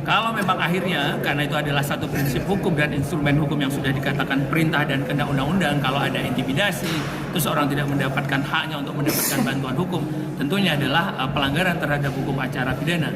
Kalau memang akhirnya, karena itu adalah satu prinsip hukum dan instrumen hukum yang sudah dikatakan perintah dan kehendak undang-undang, kalau ada intimidasi, terus orang tidak mendapatkan haknya untuk mendapatkan bantuan hukum, tentunya adalah pelanggaran terhadap hukum acara pidana.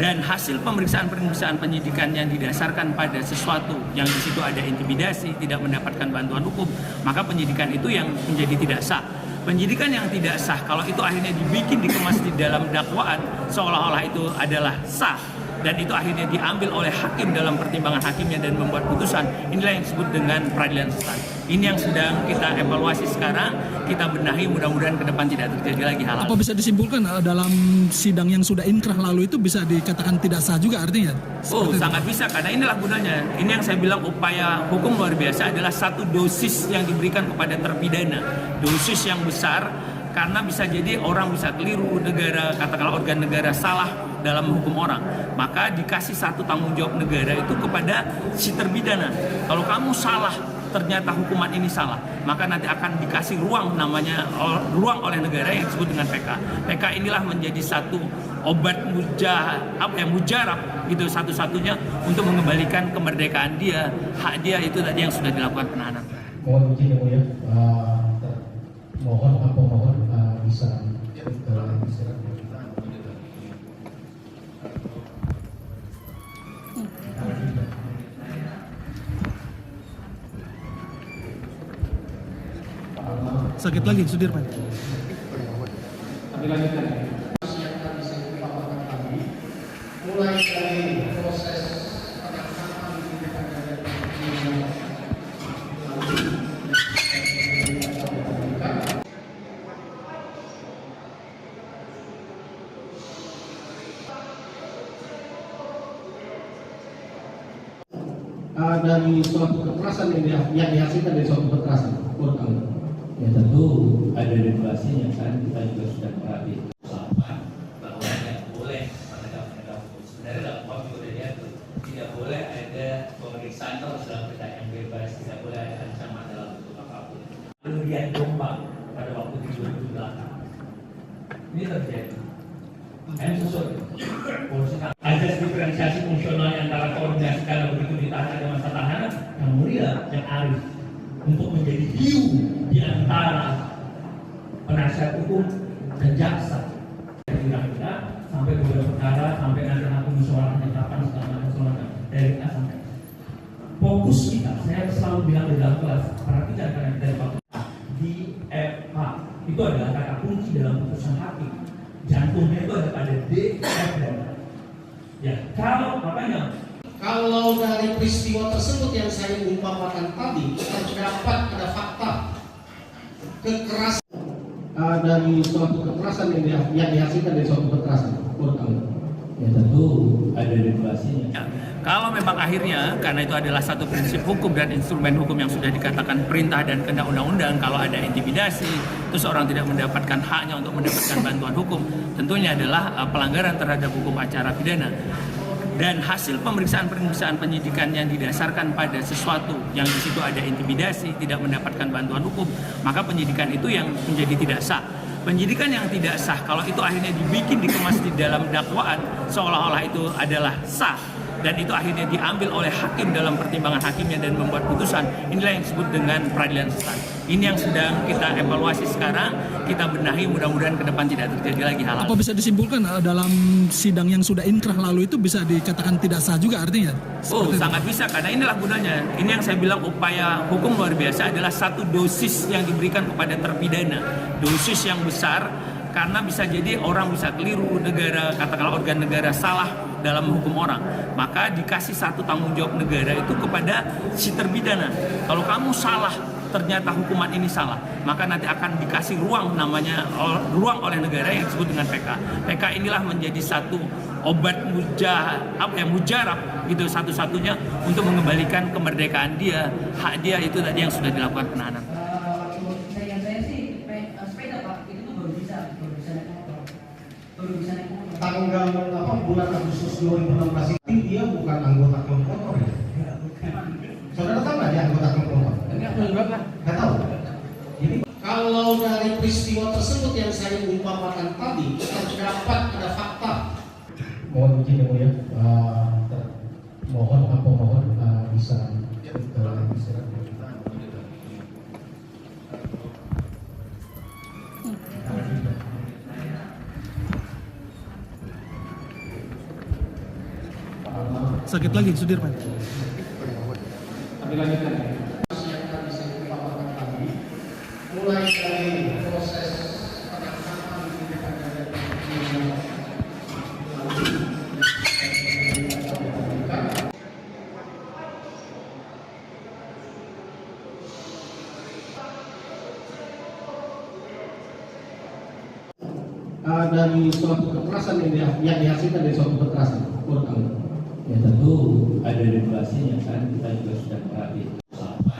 Dan hasil pemeriksaan penyidikan yang didasarkan pada sesuatu yang di situ ada intimidasi, tidak mendapatkan bantuan hukum, maka penyidikan itu yang menjadi tidak sah. Penyidikan yang tidak sah, kalau itu akhirnya dibikin, dikemas di dalam dakwaan, seolah-olah itu adalah sah, dan itu akhirnya diambil oleh hakim dalam pertimbangan hakimnya dan membuat putusan, inilah yang disebut dengan peradilan sesat. Ini yang sedang kita evaluasi sekarang, kita benahi, mudah-mudahan ke depan tidak terjadi lagi hal. Apa bisa disimpulkan dalam sidang yang sudah inkrah lalu itu bisa dikatakan tidak sah juga artinya? Oh, sangat bisa, karena inilah gunanya. Ini yang saya bilang upaya hukum luar biasa adalah satu dosis yang diberikan kepada terpidana. Dosis yang besar, karena bisa jadi orang bisa keliru, negara, katakanlah organ negara salah dalam hukum orang, maka dikasih satu tanggung jawab negara itu kepada si terpidana. Kalau kamu salah, ternyata hukuman ini salah, maka nanti akan dikasih ruang, namanya ruang oleh negara yang disebut dengan PK. PK inilah menjadi satu obat mujarab gitu, satu-satunya untuk mengembalikan kemerdekaan dia, hak dia itu tadi yang sudah dilakukan penahanan. Mohon izin yang mulia, mohon bisa Sakit lagi Sudirman. mulai dari proses dari suatu kekerasan yang dihasilkan dari suatu kekerasan. Ya tentu ada regulasinya kan, kita juga sudah perhatikan bahwa tidak boleh penegak hukum, sebenarnya dalam kuhap juga sudah diatur, tidak boleh ada pemeriksaan terus dalam keadaan yang bebas, tidak boleh ada ancaman dalam bentuk apapun. Kemudian Jombang pada waktu di 2007 ini terjadi. Azas diferensiasi fungsional antara koordinasi kalau begitu ditahan ada masa tahanan yang mulia, yang arif, untuk menjadi hiu di antara penasihat hukum dan jaksa. Kira-kira sampai beberapa perkara, sampai nanti aku musyawarah kapan segala dari A sampai fokus kita. Saya selalu bilang di dalam kelas, perhatikan karena kita di FH itu adalah kata kunci dalam putusan hakim. Jantungnya itu ada pada D, F, dan ya. Kalau dari peristiwa tersebut yang saya umpamakan tadi, terdapat ada fakta kekerasan dari suatu kekerasan yang dihasilkan dari suatu kekerasan. Ya tentu ada regulasinya. Ya, kalau memang akhirnya, karena itu adalah satu prinsip hukum dan instrumen hukum yang sudah dikatakan perintah dan kehendak undang-undang, kalau ada intimidasi, terus orang tidak mendapatkan haknya untuk mendapatkan bantuan hukum, tentunya adalah pelanggaran terhadap hukum acara pidana. Dan hasil pemeriksaan penyidikan yang didasarkan pada sesuatu yang di situ ada intimidasi, tidak mendapatkan bantuan hukum, maka penyidikan itu yang menjadi tidak sah. Penyidikan yang tidak sah, kalau itu akhirnya dibikin, dikemas di dalam dakwaan, seolah-olah itu adalah sah, dan itu akhirnya diambil oleh hakim dalam pertimbangan hakimnya dan membuat putusan, inilah yang disebut dengan peradilan sesat. Ini yang sedang kita evaluasi sekarang, kita benahi, mudah-mudahan ke depan tidak terjadi lagi hal-hal. Apa bisa disimpulkan dalam sidang yang sudah inkrah lalu itu bisa dikatakan tidak sah juga artinya? Oh, sangat bisa, karena inilah gunanya. Ini yang saya bilang upaya hukum luar biasa adalah satu dosis yang diberikan kepada terpidana. Dosis yang besar, karena bisa jadi orang bisa keliru, negara, katakanlah organ negara salah dalam hukum orang, maka dikasih satu tanggung jawab negara itu kepada si terpidana. Kalau kamu salah, ternyata hukuman ini salah, maka nanti akan dikasih ruang, namanya ruang oleh negara yang disebut dengan PK. PK inilah menjadi satu obat mujarab gitu, satu-satunya untuk mengembalikan kemerdekaan dia, hak dia itu tadi yang sudah dilakukan penahanan. Saya sih sepeda Pak, itu tuh baru bisa naik motor. Tanggal bulan Agustus 2016 ini dia bukan anggota klub motor ya? Saudara tahu nggak dia anggota klub motor? Nggak tahu. Jadi kalau dari peristiwa tersebut yang saya umpamakan tadi, terdapat ada fakta. Mohon izin yang mulia, bisa istirahat. Sakit lagi Sudirman. Mulai dari proses penangkapan dari suatu kekerasan yang dihasilkan dari suatu kekerasan. Ya tentu ada regulasinya kan, kita juga sudah perhatikan bahwa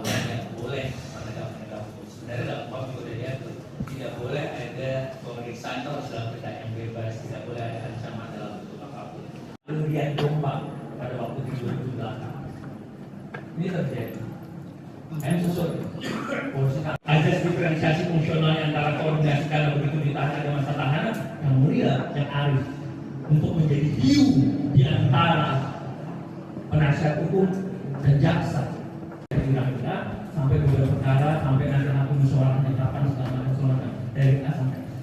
tidak boleh penegak hukum, sebenarnya dalam hukum juga sudah diatur, tidak boleh ada pemeriksaan harus dalam keadaan yang bebas, tidak boleh ada ancaman dalam bentuk apapun. Lalu lihat Jombang pada waktu di 2008 ini terjadi. Azas diferensiasi fungsional antara koordinasi kalau begitu ditahan ada masa tahanan yang mulia, yang arif, untuk menjadi hiu di antara penasihat hukum dan jaksa. Kira-kira sampai beberapa perkara, sampai nanti musyawarah kapan segala macam dari A sampai Z.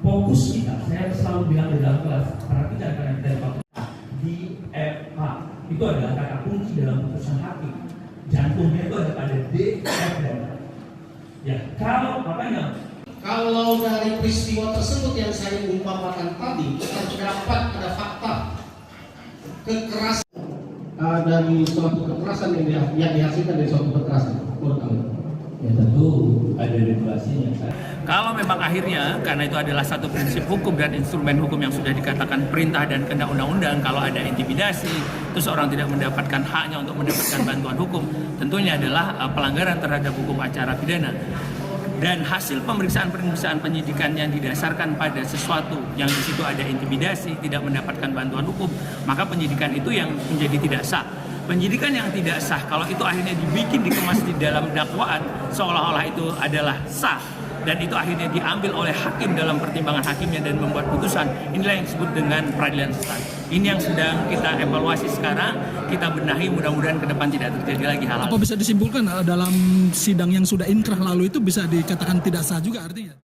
Fokus kita, saya selalu bilang di dalam kelas, perhatikan karena kita di FH itu adalah kata kunci dalam putusan hakim. Jantungnya itu ada pada D, F, dan ya. Kalau dari peristiwa tersebut yang saya umpamakan tadi, terdapat ada fakta kekerasan dari suatu kekerasan yang dihasilkan dari suatu kekerasan. Ya tentu ada regulasinya kan. Kalau memang akhirnya, karena itu adalah satu prinsip hukum dan instrumen hukum yang sudah dikatakan perintah dan kehendak undang-undang, kalau ada intimidasi, terus orang tidak mendapatkan haknya untuk mendapatkan bantuan hukum, tentunya adalah pelanggaran terhadap hukum acara pidana. Dan hasil pemeriksaan penyidikan yang didasarkan pada sesuatu yang di situ ada intimidasi, tidak mendapatkan bantuan hukum, maka penyidikan itu yang menjadi tidak sah. Penyidikan yang tidak sah, kalau itu akhirnya dikemas di dalam dakwaan, seolah-olah itu adalah sah, dan itu akhirnya diambil oleh hakim dalam pertimbangan hakimnya dan membuat putusan, inilah yang disebut dengan peradilan sesat. Ini yang sedang kita evaluasi sekarang, kita benahi, mudah-mudahan ke depan tidak terjadi lagi hal-hal. Apa bisa disimpulkan dalam sidang yang sudah inkrah lalu itu bisa dikatakan tidak sah juga artinya?